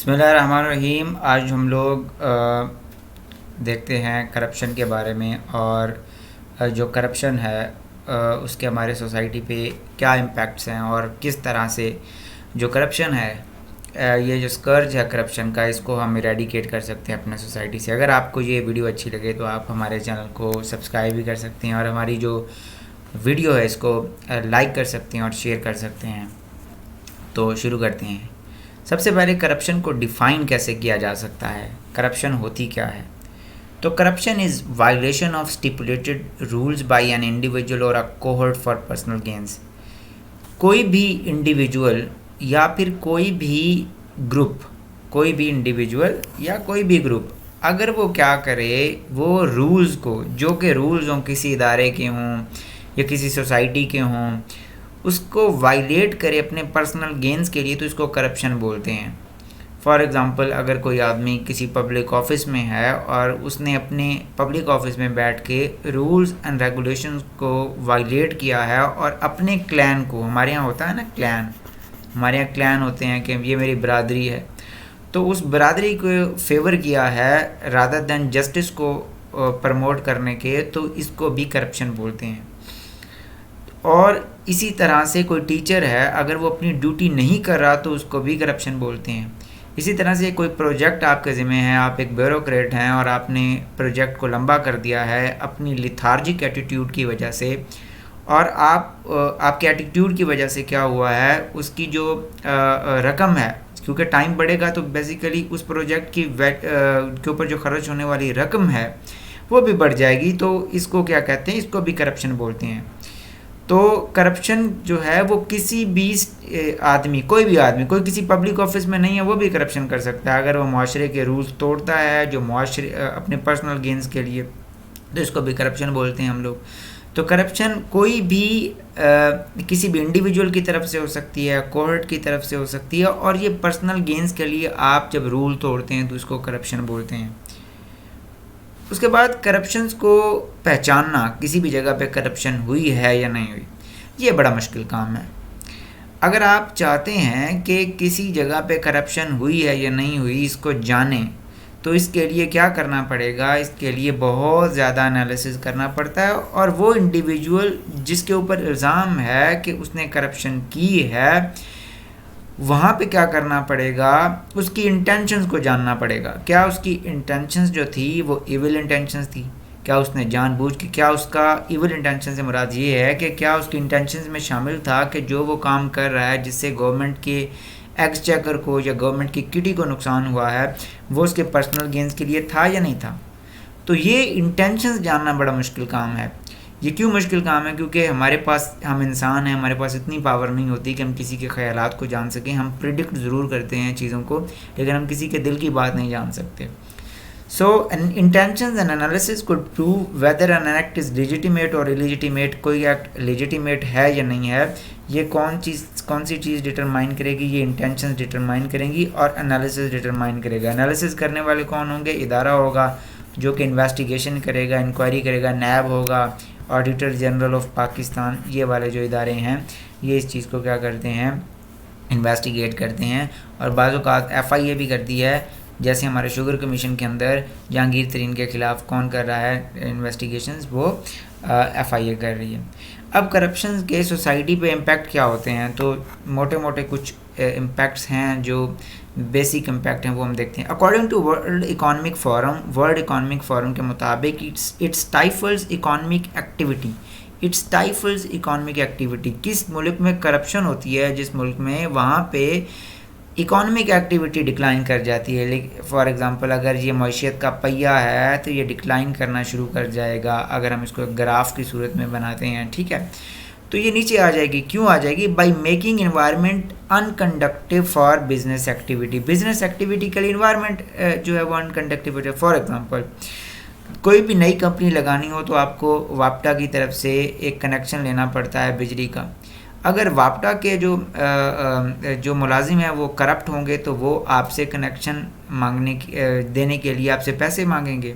बिस्मिल्लाहिर्रहमानिर्रहीम। आज हम लोग देखते हैं करप्शन के बारे में और जो करप्शन है उसके हमारे सोसाइटी पे क्या इम्पैक्ट्स हैं और किस तरह से जो करप्शन है ये जो स्कर्ज है करप्शन का, इसको हम इरेडिकेट कर सकते हैं अपने सोसाइटी से। अगर आपको ये वीडियो अच्छी लगे तो आप हमारे चैनल को सब्सक्राइब भी कर सकते हैं और हमारी जो वीडियो है इसको लाइक कर सकते हैं और शेयर कर सकते हैं। तो शुरू करते हैं। सबसे पहले करप्शन को डिफ़ाइन कैसे किया जा सकता है, करप्शन होती क्या है। तो corruption is violation of stipulated rules by an individual और a cohort for personal gains. कोई भी इंडिविजुअल या फिर कोई भी ग्रुप, कोई भी इंडिविजुअल या कोई भी ग्रुप, अगर वो क्या करे, वो रूल्स को, जो कि रूल्स हों किसी इदारे के हों या किसी सोसाइटी के हों, उसको वायलेट करे अपने पर्सनल गेंस के लिए, तो इसको करप्शन बोलते हैं। फॉर एग्ज़ाम्पल, अगर कोई आदमी किसी पब्लिक ऑफिस में है और उसने अपने पब्लिक ऑफिस में बैठ के रूल्स एंड रेगुलेशंस को वायलेट किया है और अपने क्लैन को, हमारे यहाँ होता है ना क्लैन, हमारे यहाँ क्लैन होते हैं कि ये मेरी बरादरी है, तो उस बरादरी को फेवर किया है रादर दैन जस्टिस को प्रमोट करने के, तो इसको भी करप्शन बोलते हैं। और इसी तरह से कोई टीचर है, अगर वो अपनी ड्यूटी नहीं कर रहा तो उसको भी करप्शन बोलते हैं। इसी तरह से कोई प्रोजेक्ट आपके ज़िम्मे है, आप एक ब्यूरोक्रेट हैं और आपने प्रोजेक्ट को लंबा कर दिया है अपनी लिथार्जिक एटीट्यूड की वजह से, और आपके एटीट्यूड की वजह से क्या हुआ है, उसकी जो रकम है, क्योंकि टाइम बढ़ेगा तो बेसिकली उस प्रोजेक्ट की के ऊपर जो खर्च होने वाली रकम है वो भी बढ़ जाएगी। तो इसको क्या कहते हैं, इसको भी करप्शन बोलते हैं। तो करप्शन जो है वो किसी भी आदमी, कोई भी आदमी, कोई किसी पब्लिक ऑफिस में नहीं है, वो भी करप्शन कर सकता है अगर वो माशरे के रूल्स तोड़ता है, जो माशरे अपने पर्सनल गेंस के लिए, तो इसको भी करप्शन बोलते हैं हम लोग। तो करप्शन कोई भी किसी भी इंडिविजुअल की तरफ से हो सकती है, कोर्ट की तरफ से हो सकती है, और ये पर्सनल गेंस के लिए आप जब रूल तोड़ते हैं तो इसको करप्शन बोलते हैं। उसके बाद करप्शंस को पहचानना, किसी भी जगह पे करप्शन हुई है या नहीं हुई, ये बड़ा मुश्किल काम है। अगर आप चाहते हैं कि किसी जगह पे करप्शन हुई है या नहीं हुई इसको जानें, तो इसके लिए क्या करना पड़ेगा, इसके लिए बहुत ज़्यादा एनालिसिस करना पड़ता है, और वो इंडिविजुअल जिसके ऊपर इल्ज़ाम है कि उसने करप्शन की है, वहाँ पे क्या करना पड़ेगा, उसकी इंटेंशंस को जानना पड़ेगा। क्या उसकी इंटेंशंस जो थी वो इविल इंटेंशंस थी, क्या उसने जानबूझ के, क्या उसका इविल इंटेंशन से मुराद ये है कि क्या उसकी इंटेंशंस में शामिल था कि जो वो काम कर रहा है जिससे गवर्नमेंट के एक्सचेकर को या गवर्नमेंट की किटी को नुकसान हुआ है, वो उसके पर्सनल गेंस के लिए था या नहीं था। तो ये इंटेंशंस जानना बड़ा मुश्किल काम है। ये क्यों मुश्किल काम है, क्योंकि हमारे पास, हम इंसान हैं, हमारे पास इतनी पावर नहीं होती कि हम किसी के ख्यालात को जान सकें। हम प्रिडिक्ट ज़रूर करते हैं चीज़ों को, लेकिन हम किसी के दिल की बात नहीं जान सकते। So intentions and analysis could prove whether an act is legitimate और इलेजिटिमेट। कोई एक्ट लेजिटिमेट है या नहीं है, ये कौन सी चीज़ डिटरमाइन करेगी, ये इंटेंशंस डिटरमाइन करेंगी और एनालिसिस डिटरमाइन करेगा। एनालिसिस करने वाले कौन होंगे, इदारा होगा जो कि इन्वेस्टिगेशन करेगा, इंक्वायरी करेगा, नैब होगा, ऑडिटर जनरल ऑफ पाकिस्तान, ये वाले जो इदारे हैं ये इस चीज़ को क्या करते हैं, इन्वेस्टिगेट करते हैं। और बाज़ औक़ात FIA भी करती है, जैसे हमारे शुगर कमीशन के अंदर जहांगीर तरीन के ख़िलाफ़ कौन कर रहा है इन्वेस्टिगेशंस, वो FIA कर रही है। अब करप्शन के सोसाइटी पे इम्पैक्ट क्या होते हैं, तो मोटे मोटे कुछ इम्पैक्ट्स हैं, जो बेसिक इम्पैक्ट हैं वो हम देखते हैं। According to World Economic Forum के मुताबिक it's stifles economic activity. It's stifles economic activity, किस मुल्क में करप्शन होती है, जिस मुल्क में वहाँ पे इकोनॉमिक एक्टिविटी डिक्लाइन कर जाती है। फॉर एग्ज़ाम्पल, अगर ये मईशत का पहिया है तो ये डिक्लाइन करना शुरू कर जाएगा, अगर हम इसको ग्राफ की सूरत में बनाते हैं, ठीक है, तो ये नीचे आ जाएगी। क्यों आ जाएगी, by making environment unconductive for business activity. Business activity के लिए इन्वायरमेंट जो है वो अनकंडक्टिव है। फॉर एग्ज़ाम्पल, कोई भी नई कंपनी लगानी हो तो आपको वापटा की तरफ से एक कनेक्शन लेना पड़ता है बिजली का। अगर वापटा के जो मुलाजिम हैं वो करप्ट होंगे तो वो आपसे कनेक्शन देने के लिए आपसे पैसे मांगेंगे।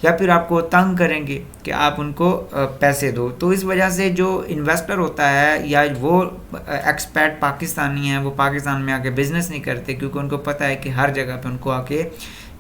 या फिर आपको तंग करेंगे कि आप उनको पैसे दो। तो इस वजह से जो इन्वेस्टर होता है या वो एक्सपैट पाकिस्तानी हैं, वो पाकिस्तान में आके बिज़नेस नहीं करते, क्योंकि उनको पता है कि हर जगह पे उनको आके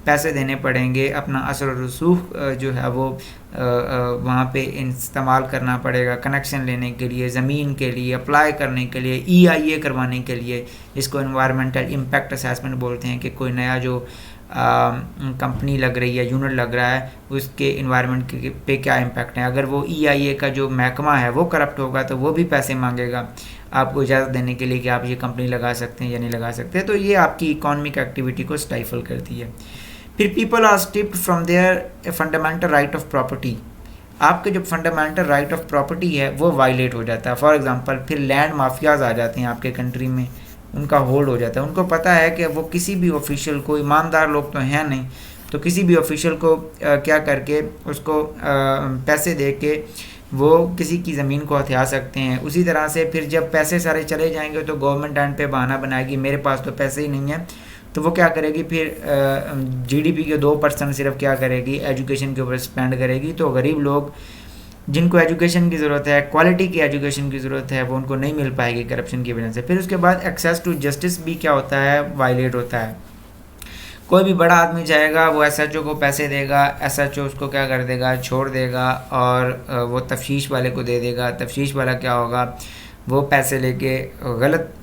पैसे देने पड़ेंगे, अपना असर और रसूख जो है वो वहाँ पे इस्तेमाल करना पड़ेगा कनेक्शन लेने के लिए, ज़मीन के लिए, अप्लाई करने के लिए, EIA करवाने के लिए, जिसको इन्वायरमेंटल इम्पैक्ट असेसमेंट बोलते हैं, कि कोई नया जो कंपनी लग रही है, यूनिट लग रहा है, उसके इन्वायरमेंट पे क्या इम्पैक्ट है। अगर वो EIA का जो महकमा है वो करप्ट होगा तो वो भी पैसे मांगेगा आपको इजाज़त देने के लिए कि आप ये कंपनी लगा सकते हैं या नहीं लगा सकते। तो ये आपकी इकोनॉमिक एक्टिविटी को स्टाइफल करती है। फिर people are stripped from their fundamental right of property. आपके जो फंडामेंटल राइट ऑफ प्रॉपर्टी है वो वायलेट हो जाता है। फॉर एग्जांपल फिर लैंड माफियाज आ जाते हैं आपके कंट्री में, उनका होल्ड हो जाता है। उनको पता है कि वो किसी भी ऑफिशियल को, ईमानदार लोग तो हैं नहीं, तो किसी भी ऑफिशियल को क्या करके उसको पैसे दे के वो किसी की ज़मीन को हथिया सकते हैं। उसी तरह से फिर जब पैसे सारे चले जाएंगे तो गवर्नमेंट एंड पे बहाना बनाएगी मेरे पास तो पैसे ही नहीं है, तो वो क्या करेगी फिर GDP के 2% सिर्फ क्या करेगी, एजुकेशन के ऊपर स्पेंड करेगी। तो गरीब लोग जिनको एजुकेशन की ज़रूरत है, क्वालिटी की एजुकेशन की ज़रूरत है, वो उनको नहीं मिल पाएगी करप्शन की वजह से। फिर उसके बाद एक्सेस टू जस्टिस भी क्या होता है, वायलेट होता है। कोई भी बड़ा आदमी जाएगा, वो SHO को पैसे देगा, SHO उसको क्या कर देगा, छोड़ देगा, और वो तफ्तीश वाले को दे देगा। तफ्तीश वाला क्या होगा, वो पैसे लेके गलत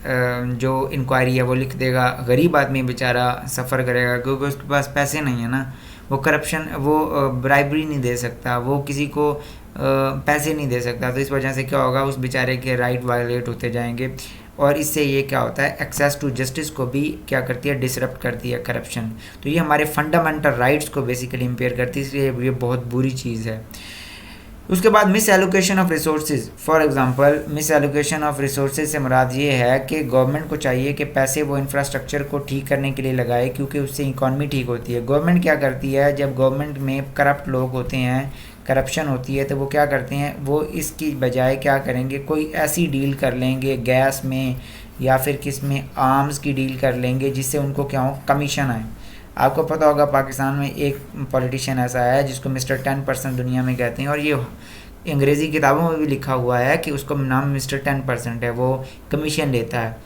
जो इंक्वायरी है वो लिख देगा। गरीब आदमी बेचारा सफ़र करेगा क्योंकि उसके पास पैसे नहीं है ना, वो करप्शन, वो ब्राइबरी नहीं दे सकता, वो किसी को पैसे नहीं दे सकता। तो इस वजह से क्या होगा, उस बेचारे के राइट वायलेट होते जाएंगे, और इससे ये क्या होता है, एक्सेस टू जस्टिस को भी क्या करती है, डिसरप्ट करती है करप्शन। तो ये हमारे फंडामेंटल राइट्स को बेसिकली इम्पेयर करती है, इसलिए ये बहुत बुरी चीज़ है। उसके बाद miss allocation of resources. For example miss allocation of resources से मुराद ये है कि गवर्नमेंट को चाहिए कि पैसे वो इंफ्रास्ट्रक्चर को ठीक करने के लिए लगाए, क्योंकि उससे इकॉनमी ठीक होती है। गवर्नमेंट क्या करती है, जब गवर्नमेंट में करप्ट लोग होते हैं, करप्शन होती है, तो वो क्या करते हैं, वो इसकी बजाय क्या करेंगे, कोई ऐसी डील कर लेंगे गैस में या फिर किस में, आर्म्स की डील कर लेंगे, जिससे उनको क्या हो, कमीशन आए। आपको पता होगा पाकिस्तान में एक पॉलिटिशियन ऐसा है जिसको मिस्टर 10% दुनिया में कहते हैं, और ये अंग्रेज़ी किताबों में भी लिखा हुआ है कि उसको नाम मिस्टर 10% है, वो कमीशन लेता है।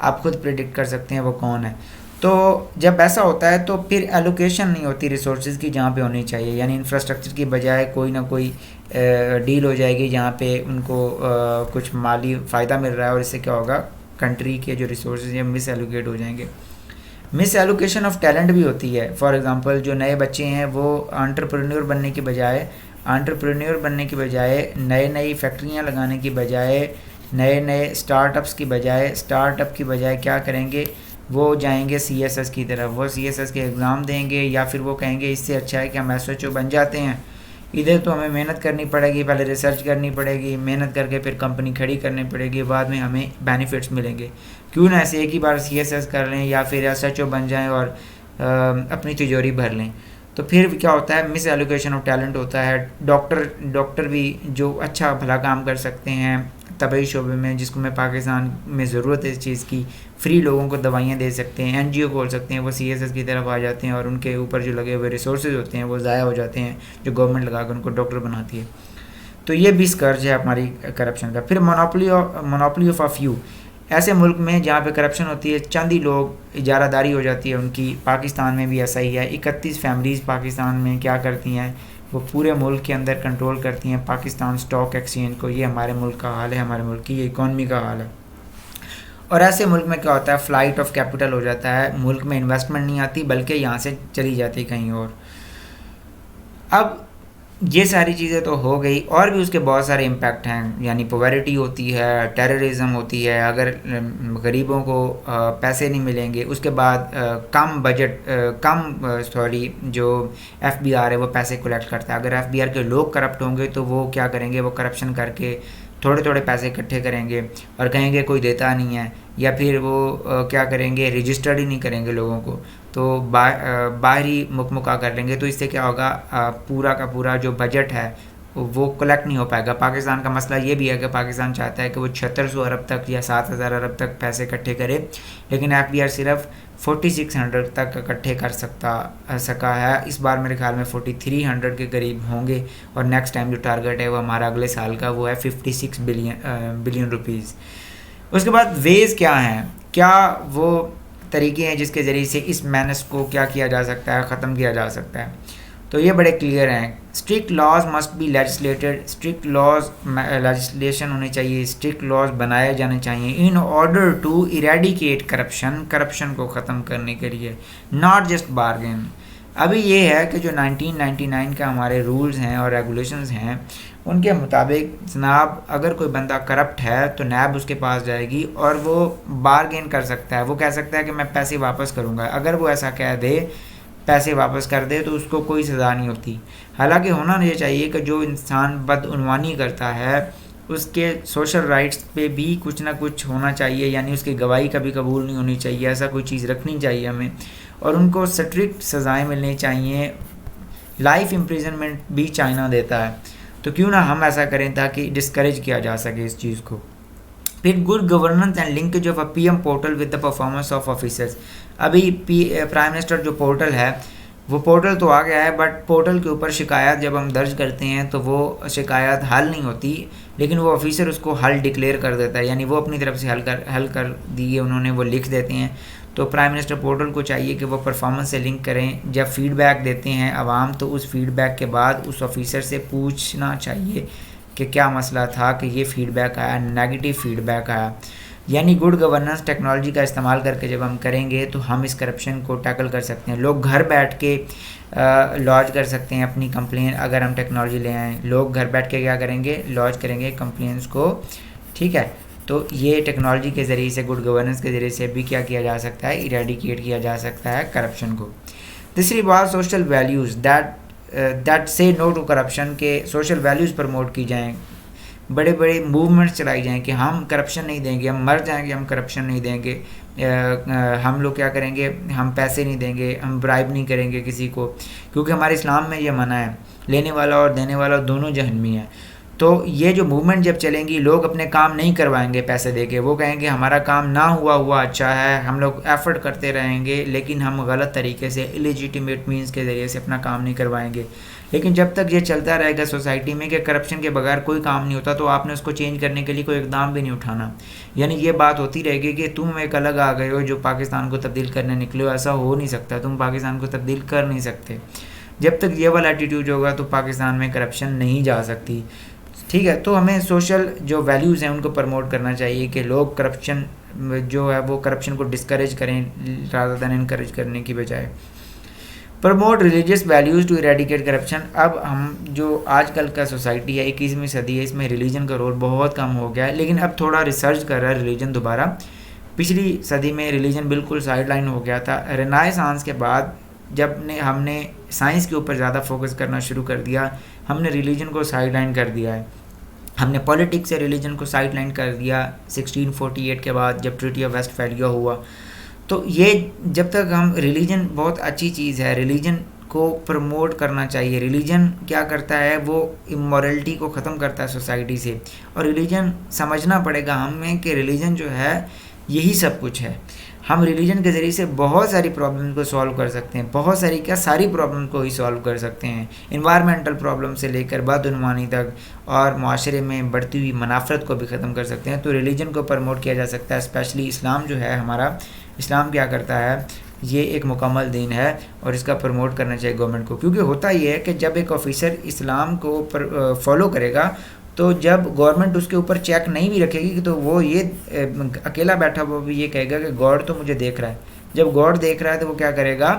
आप खुद प्रिडिक्ट कर सकते हैं वो कौन है। तो जब ऐसा होता है तो फिर एलोकेशन नहीं होती रिसोर्सेज की जहाँ पे होनी चाहिए, यानी इंफ्रास्ट्रक्चर की बजाय कोई ना कोई डील हो जाएगी जहाँ पे उनको कुछ माली फ़ायदा मिल रहा है, और इससे क्या होगा, कंट्री के जो रिसोर्सेज हैं मिस एलोकेट हो जाएंगे। मिस एलोकेशन ऑफ टैलेंट भी होती है। फॉर एग्जांपल जो नए बच्चे हैं वो एंटरप्रेन्योर बनने की बजाय नए नई फैक्ट्रियाँ लगाने की बजाय, नए स्टार्टअप्स की बजाय क्या करेंगे, वो जाएंगे CSS की तरफ। वो CSS के एग्ज़ाम देंगे, या फिर वो कहेंगे इससे अच्छा है कि हम SHO बन जाते हैं। इधर तो हमें मेहनत करनी पड़ेगी, पहले रिसर्च करनी पड़ेगी, मेहनत करके फिर कंपनी खड़ी करनी पड़ेगी, बाद में हमें बेनिफिट्स मिलेंगे। क्यों ना ऐसे एक ही बार CSS कर लें या फिर SHO बन जाएं और अपनी तिजोरी भर लें। तो फिर क्या होता है, मिस एलोकेशन ऑफ टैलेंट होता है। डॉक्टर भी जो अच्छा भला काम कर सकते हैं तबी शोबे में, जिसको में पाकिस्तान में ज़रूरत है इस चीज़ की, फ्री लोगों को दवाइयाँ दे सकते हैं, NGO खोल सकते हैं, वो CSS की तरफ आ जाते हैं, और उनके ऊपर जो लगे हुए रिसोर्सेज होते हैं वो ज़ाया हो जाते हैं, जो गवर्नमेंट लगा कर उनको डॉक्टर बनाती है। तो ये भी स्कर्ज है हमारी करप्शन का। फिर मोनोपोली ऑफ अ फ्यू। ऐसे मुल्क में जहाँ पे करप्शन होती है, चंद ही लोग इजारादारी हो जाती है उनकी। पाकिस्तान में भी ऐसा ही है। 31 फैमिलीज़ पाकिस्तान में क्या करती हैं, वो पूरे मुल्क के अंदर कंट्रोल करती हैं पाकिस्तान स्टॉक एक्सचेंज को। ये हमारे मुल्क का हाल है, हमारे मुल्क की ये इकॉनमी का हाल है। और ऐसे मुल्क में क्या होता है, फ़्लाइट ऑफ कैपिटल हो जाता है। मुल्क में इन्वेस्टमेंट नहीं आती, बल्कि यहाँ से चली जाती कहीं और। अब ये सारी चीज़ें तो हो गई, और भी उसके बहुत सारे इम्पैक्ट हैं, यानी पॉवर्टी होती है, टेररिज्म होती है। अगर गरीबों को पैसे नहीं मिलेंगे, उसके बाद जो FBR है वो पैसे कलेक्ट करता है। अगर FBR के लोग करप्ट होंगे तो वो क्या करेंगे, वो करप्शन करके थोड़े थोड़े पैसे इकट्ठे करेंगे और कहेंगे कोई देता नहीं है, या फिर वो क्या करेंगे, रजिस्टर्ड ही नहीं करेंगे लोगों को, तो बाहरी मुकमुका कर लेंगे। तो इससे क्या होगा, पूरा का पूरा जो बजट है वो कलेक्ट नहीं हो पाएगा। पाकिस्तान का मसला ये भी है कि पाकिस्तान चाहता है कि वो 7600 अरब तक या 7000 अरब तक पैसे इकट्ठे करे, लेकिन FBR सिर्फ 4600 तक इकट्ठे कर सका है। इस बार मेरे ख्याल में 4300 के करीब होंगे, और नेक्स्ट टाइम जो टारगेट है वो हमारा अगले साल का वो है 56 बिलियन रुपीज़। उसके बाद वेज क्या हैं, क्या वो तरीके हैं जिसके ज़रिए से इस मैनेस को क्या किया जा सकता है, ख़त्म किया जा सकता है। तो ये बड़े क्लियर हैं। Strict laws must be legislated, strict laws legislation होने चाहिए, स्ट्रिक्ट लॉज बनाए जाने चाहिए in order to eradicate corruption को ख़त्म करने के लिए, नॉट जस्ट बार्गेन। अभी ये है कि जो 1999 का हमारे रूल्स हैं और रेगुलेशंस हैं उनके मुताबिक जनाब अगर कोई बंदा करप्ट है तो नैब उसके पास जाएगी और वो बार्गेन कर सकता है, वो कह सकता है कि मैं पैसे वापस करूँगा। अगर वो ऐसा कह दे, पैसे वापस कर दे, तो उसको कोई सज़ा नहीं होती। हालांकि होना ये चाहिए कि जो इंसान बदउनवानी करता है उसके सोशल राइट्स पे भी कुछ ना कुछ होना चाहिए, यानी उसकी गवाही कभी कबूल नहीं होनी चाहिए, ऐसा कोई चीज़ रखनी चाहिए हमें, और उनको स्ट्रिक्ट सज़ाएं मिलनी चाहिए। लाइफ इम्प्रिजनमेंट भी चाइना देता है, तो क्यों ना हम ऐसा करें ताकि डिस्करेज किया जा सके इस चीज़ को। फिर good governance and linkage of a PM portal with the performance of officers. अभी प्राइम मिनिस्टर जो पोर्टल है वो पोर्टल तो आ गया है, बट पोर्टल के ऊपर शिकायत जब हम दर्ज करते हैं तो वो शिकायत हल नहीं होती, लेकिन वो ऑफिसर उसको हल डिक्लेयर कर देता है, यानी वो अपनी तरफ से हल कर दिए उन्होंने, वो लिख देते हैं। तो प्राइम मिनिस्टर पोर्टल को चाहिए कि वो परफॉर्मेंस से लिंक करें। जब फीडबैक देते हैं आवाम तो उस फीडबैक के बाद उस ऑफिसर से पूछना चाहिए कि क्या मसला था कि ये फीडबैक आया, नेगेटिव फीडबैक आया। यानी गुड गवर्नेंस टेक्नोलॉजी का इस्तेमाल करके जब हम करेंगे तो हम इस करप्शन को टैकल कर सकते हैं। लोग घर बैठ के लॉज कर सकते हैं अपनी कंप्लेन, अगर हम टेक्नोलॉजी ले आएँ। लोग घर बैठ के क्या करेंगे, लॉज करेंगे कंप्लेंट्स को, ठीक है। तो ये टेक्नोलॉजी के ज़रिए से, गुड गवर्नेंस के ज़रिए से भी क्या किया जा सकता है, इरेडिकेट किया जा सकता है करप्शन को। तीसरी बात, सोशल वैल्यूज़ दैट से नो टू करप्शन, के सोशल वैल्यूज़ प्रमोट की जाएँ, बड़े बड़े मूवमेंट्स चलाई जाएँ कि हम करप्शन नहीं देंगे, हम मर जाएंगे, हम करप्शन नहीं देंगे। हम लोग क्या करेंगे, हम पैसे नहीं देंगे, हम ब्राइब नहीं करेंगे किसी को, क्योंकि हमारे इस्लाम में ये मना है, लेने वाला और देने वाला दोनों जहन्नमी है। तो ये जो मूवमेंट जब चलेंगी, लोग अपने काम नहीं करवाएंगे पैसे देके, वो कहेंगे हमारा काम ना हुआ अच्छा है, हम लोग एफर्ट करते रहेंगे लेकिन हम गलत तरीके से इलेजिटिमेट मीन्स के ज़रिए से अपना काम नहीं करवाएंगे। लेकिन जब तक ये चलता रहेगा सोसाइटी में कि करप्शन के बगैर कोई काम नहीं होता, तो आपने उसको चेंज करने के लिए कोई इकदाम भी नहीं उठाना। यानी ये बात होती रहेगी कि तुम एक अलग आ गए हो जो पाकिस्तान को तब्दील करने निकले हो, ऐसा हो नहीं सकता, तुम पाकिस्तान को तब्दील कर नहीं सकते। जब तक ये वाला एटीट्यूड होगा तो पाकिस्तान में करप्शन नहीं जा सकती, ठीक है। तो हमें सोशल जो वैल्यूज़ हैं उनको प्रमोट करना चाहिए कि लोग करप्शन जो है वो करप्शन को डिस्करेज करें रादर दैन इनकरेज करने की बजाय। Promote religious values to eradicate corruption. अब हम जो आजकल का सोसाइटी है 21वीं सदी है, इसमें रिलीजन का रोल बहुत कम हो गया है, लेकिन अब थोड़ा रिसर्च कर रहा है रिलीजन दोबारा। पिछली सदी में रिलीजन बिल्कुल साइडलाइन हो गया था। रेनेसांस के बाद जब हमने साइंस के ऊपर ज़्यादा फोकस करना शुरू कर दिया, हमने रिलीजन को साइडलाइन कर दिया है। हमने पॉलिटिक्स से रिलीजन को साइडलाइन कर दिया 1648 के बाद जब ट्रीटी ऑफ वेस्टफैलिया हुआ। तो ये जब तक हम, रिलीजन बहुत अच्छी चीज़ है, रिलीजन को प्रमोट करना चाहिए। रिलीजन क्या करता है, वो इमोरलिटी को ख़त्म करता है सोसाइटी से, और रिलीजन समझना पड़ेगा हमें कि रिलीजन जो है यही सब कुछ है। हम रिलीजन के ज़रिए से बहुत सारी प्रॉब्लम को सॉल्व कर सकते हैं, बहुत सारी क्या सारी प्रॉब्लम को ही सॉल्व कर सकते हैं, इन्वायरमेंटल प्रॉब्लम से लेकर बदउनवानी तक, और माशरे में बढ़ती हुई मुनाफरत को भी ख़त्म कर सकते हैं। तो रिलीजन को प्रमोट किया जा सकता है। स्पेशली इस्लाम जो है हमारा, इस्लाम क्या करता है, ये एक मुकम्मल दीन है और इसका प्रमोट करना चाहिए गवर्नमेंट को। क्योंकि होता ये है कि जब एक ऑफिसर इस्लाम को फॉलो करेगा तो जब गवर्नमेंट उसके ऊपर चेक नहीं भी रखेगी तो वो ये अकेला बैठा हुआ भी ये कहेगा कि गॉड तो मुझे देख रहा है। जब गॉड देख रहा है तो वो क्या करेगा,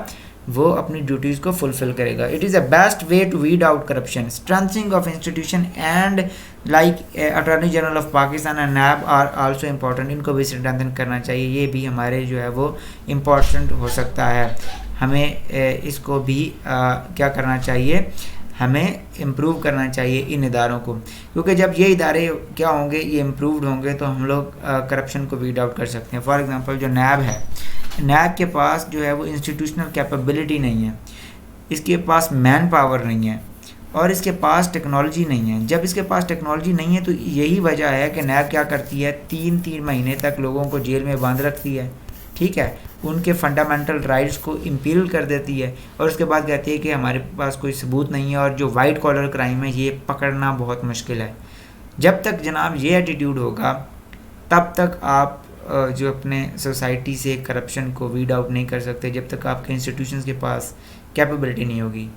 वो अपनी ड्यूटीज़ को फुलफिल करेगा। It is a best way to weed out corruption. Strengthening of institution and like attorney general of Pakistan and NAB are also important. इनको भी स्ट्रेंथन करना चाहिए, ये भी हमारे जो है वो इम्पॉर्टेंट हो सकता है। हमें इसको भी क्या करना चाहिए, हमें इम्प्रूव करना चाहिए इन इदारों को, क्योंकि जब ये इदारे क्या होंगे, ये इम्प्रूव्ड होंगे तो हम लोग करप्शन को वीड आउट कर सकते हैं। फॉर एग्जांपल जो नैब है, नैब के पास जो है वो इंस्टीट्यूशनल कैपेबिलिटी नहीं है, इसके पास मैन पावर नहीं है और इसके पास टेक्नोलॉजी नहीं है। जब इसके पास टेक्नोलॉजी नहीं है तो यही वजह है कि नैब क्या करती है, 3-3 महीने तक लोगों को जेल में बांध रखती है, ठीक है, उनके फंडामेंटल राइट्स को इम्पीरियल कर देती है, और उसके बाद कहती है कि हमारे पास कोई सबूत नहीं है और जो वाइट कॉलर क्राइम है ये पकड़ना बहुत मुश्किल है। जब तक जनाब ये एटीट्यूड होगा तब तक आप जो अपने सोसाइटी से करप्शन को वीड आउट नहीं कर सकते। जब तक आपके इंस्टीट्यूशंस के पास कैपेबिलिटी नहीं होगी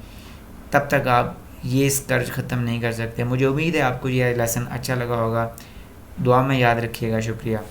तब तक आप ये कर्ज ख़त्म नहीं कर सकते। मुझे उम्मीद है आपको ये लेसन अच्छा लगा होगा। दुआ में याद रखिएगा। शुक्रिया।